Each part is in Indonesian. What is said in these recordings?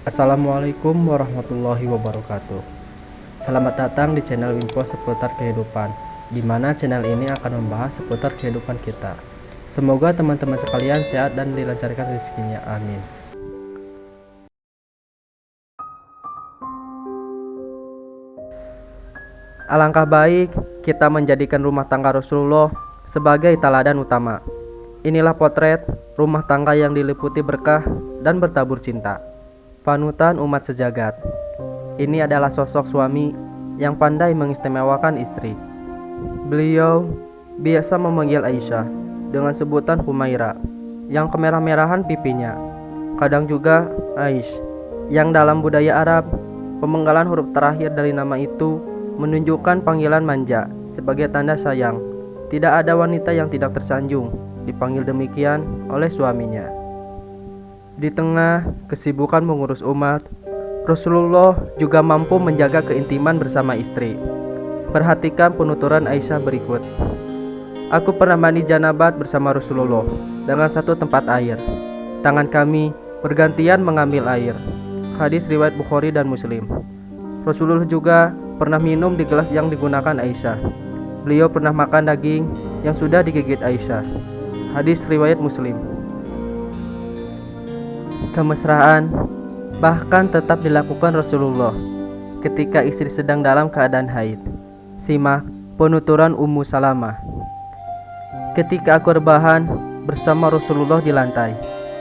Assalamualaikum warahmatullahi wabarakatuh. Selamat datang di channel info seputar kehidupan, di mana channel ini akan membahas seputar kehidupan kita. Semoga teman-teman sekalian sehat dan dilancarkan rezekinya. Amin. Alangkah baik kita menjadikan rumah tangga Rasulullah sebagai teladan utama. Inilah potret rumah tangga yang diliputi berkah dan bertabur cinta. Panutan umat sejagat. Ini adalah sosok suami yang pandai mengistimewakan istri. Beliau biasa memanggil Aisyah dengan sebutan Humaira yang kemerah-merahan pipinya. Kadang juga Aish, yang dalam budaya Arab, pemenggalan huruf terakhir dari nama itu menunjukkan panggilan manja sebagai tanda sayang. Tidak ada wanita yang tidak tersanjung dipanggil demikian oleh suaminya. Di tengah kesibukan mengurus umat, Rasulullah juga mampu menjaga keintiman bersama istri. Perhatikan penuturan Aisyah berikut. Aku pernah mandi janabat bersama Rasulullah dengan satu tempat air. Tangan kami bergantian mengambil air. Hadis riwayat Bukhari dan Muslim. Rasulullah juga pernah minum di gelas yang digunakan Aisyah. Beliau pernah makan daging yang sudah digigit Aisyah. Hadis riwayat Muslim. Kemesraan bahkan tetap dilakukan Rasulullah ketika istri sedang dalam keadaan haid. Simak penuturan Ummu Salamah. Ketika aku rebahan bersama Rasulullah di lantai,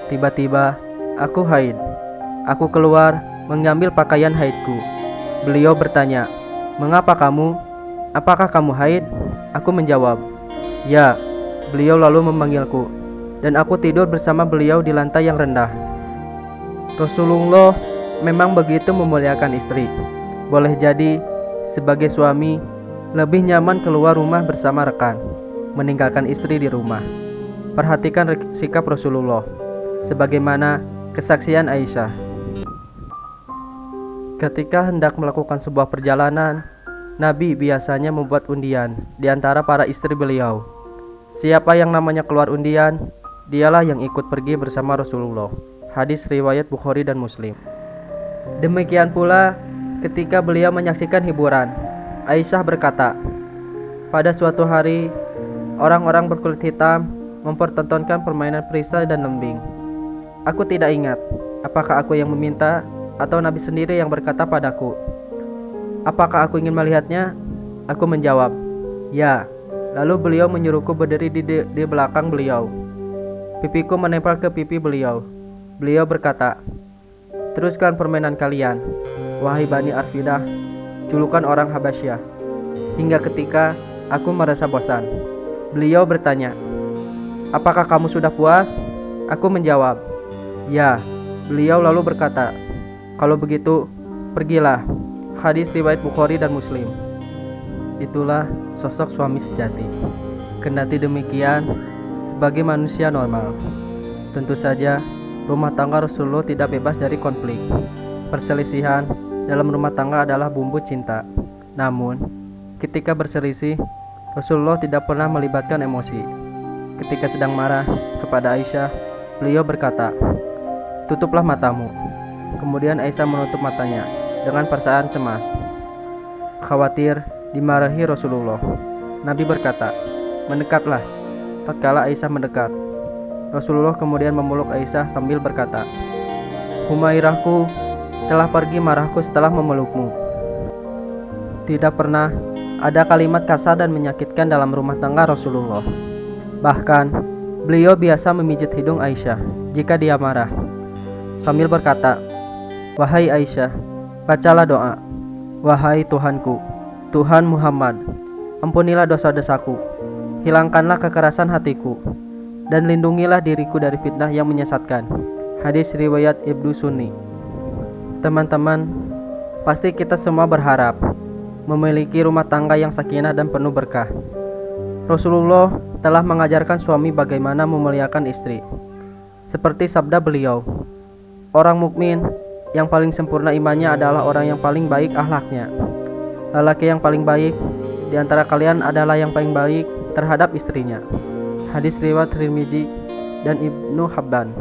tiba-tiba aku haid. Aku keluar mengambil pakaian haidku. Beliau bertanya, "Mengapa kamu? Apakah kamu haid?" Aku menjawab, "Ya." Beliau lalu memanggilku, dan aku tidur bersama beliau di lantai yang rendah. Rasulullah memang begitu memuliakan istri. Boleh jadi sebagai suami lebih nyaman keluar rumah bersama rekan, meninggalkan istri di rumah. Perhatikan sikap Rasulullah sebagaimana kesaksian Aisyah. Ketika hendak melakukan sebuah perjalanan, Nabi biasanya membuat undian di antara para istri beliau. Siapa yang namanya keluar undian, dialah yang ikut pergi bersama Rasulullah. Hadis riwayat Bukhari dan Muslim. Demikian pula ketika beliau menyaksikan hiburan, Aisyah berkata, "Pada suatu hari, orang-orang berkulit hitam mempertontonkan permainan perisai dan lembing. Aku tidak ingat apakah aku yang meminta atau Nabi sendiri yang berkata padaku, 'Apakah aku ingin melihatnya?' Aku menjawab, 'Ya.' Lalu beliau menyuruhku berdiri di belakang beliau. Pipiku menempel ke pipi beliau. Beliau berkata, 'Teruskan permainan kalian, wahai Bani Arfidah, julukan orang Habasyah.' Hingga ketika aku merasa bosan, beliau bertanya, 'Apakah kamu sudah puas?' Aku menjawab, 'Ya.' Beliau lalu berkata, 'Kalau begitu, pergilah.' Hadis riwayat Bukhari dan Muslim. Itulah sosok suami sejati. Kendati demikian, sebagai manusia normal, tentu saja rumah tangga Rasulullah tidak bebas dari konflik. Perselisihan dalam rumah tangga adalah bumbu cinta. Namun, ketika berselisih, Rasulullah tidak pernah melibatkan emosi. Ketika sedang marah kepada Aisyah, beliau berkata, "Tutuplah matamu." Kemudian Aisyah menutup matanya dengan perasaan cemas, khawatir dimarahi Rasulullah. Nabi berkata, "Mendekatlah." Tatkala Aisyah mendekat, Rasulullah kemudian memeluk Aisyah sambil berkata, "Humairahku telah pergi marahku setelah memelukmu." Tidak pernah ada kalimat kasar dan menyakitkan dalam rumah tangga Rasulullah. Bahkan beliau biasa memijit hidung Aisyah jika dia marah, sambil berkata, "Wahai Aisyah, bacalah doa. Wahai Tuhanku, Tuhan Muhammad, ampunilah dosa-dosaku, hilangkanlah kekerasan hatiku, dan lindungilah diriku dari fitnah yang menyesatkan." Hadis riwayat Ibnu Sunni. Teman-teman, pasti kita semua berharap memiliki rumah tangga yang sakinah dan penuh berkah. Rasulullah telah mengajarkan suami bagaimana memuliakan istri. Seperti sabda beliau, "Orang mukmin yang paling sempurna imannya adalah orang yang paling baik akhlaknya. Lelaki yang paling baik di antara kalian adalah yang paling baik terhadap istrinya." Hadis riwayat Tirmidzi dan Ibnu Habban.